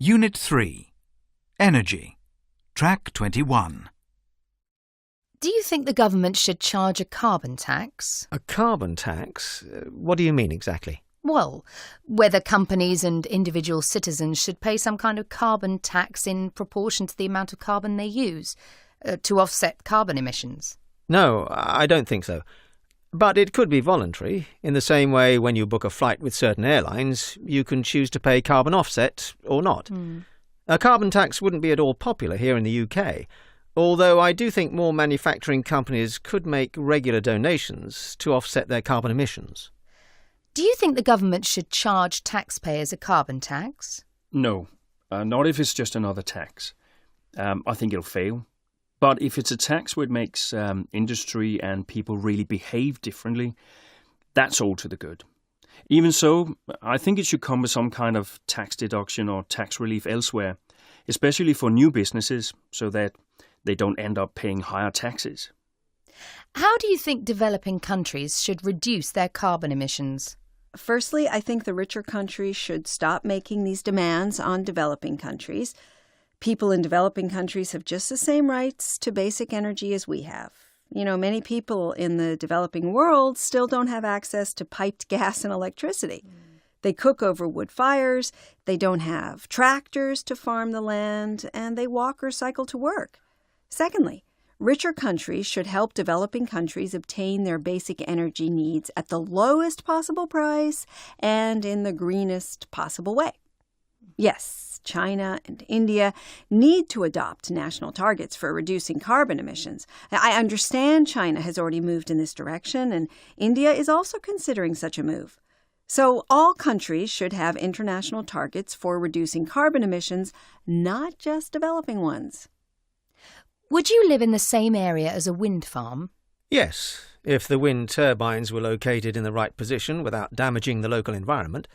Unit 3. Energy. Track 21. Do you think the government should charge a carbon tax? A carbon tax? What do you mean exactly? Well, whether companies and individual citizens should pay some kind of carbon tax in proportion to the amount of carbon they use to offset carbon emissions. No, I don't think so. But it could be voluntary. In the same way, when you book a flight with certain airlines, you can choose to pay carbon offset or not. A carbon tax wouldn't be at all popular here in the UK, although I do think more manufacturing companies could make regular donations to offset their carbon emissions. Do you think the government should charge taxpayers a carbon tax? No, not if it's just another tax. I think it'll fail. But if it's a tax which makes industry and people really behave differently, that's all to the good. Even so, I think it should come with some kind of tax deduction or tax relief elsewhere, especially for new businesses, so that they don't end up paying higher taxes. How do you think developing countries should reduce their carbon emissions? Firstly, I think the richer countries should stop making these demands on developing countries. People in developing countries have just the same rights to basic energy as we have. Many people in the developing world still don't have access to piped gas and electricity. They cook over wood fires, they don't have tractors to farm the land, and they walk or cycle to work. Secondly, richer countries should help developing countries obtain their basic energy needs at the lowest possible price and in the greenest possible way. Yes, China and India need to adopt national targets for reducing carbon emissions. I understand China has already moved in this direction, and India is also considering such a move. So all countries should have international targets for reducing carbon emissions, not just developing ones. Would you live in the same area as a wind farm? Yes, if the wind turbines were located in the right position without damaging the local environment.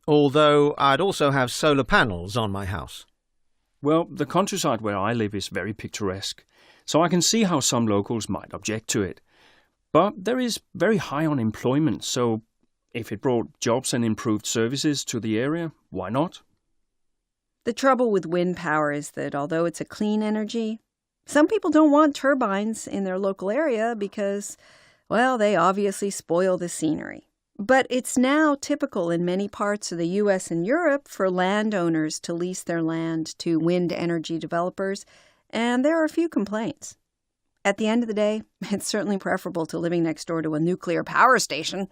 Although I'd also have solar panels on my house. Well, the countryside where I live is very picturesque, so I can see how some locals might object to it. But there is very high unemployment, so if it brought jobs and improved services to the area, why not? The trouble with wind power is that although it's a clean energy, some people don't want turbines in their local area because, well, they obviously spoil the scenery. But it's now typical in many parts of the U.S. and Europe for landowners to lease their land to wind energy developers, and there are a few complaints. At the end of the day, it's certainly preferable to living next door to a nuclear power station.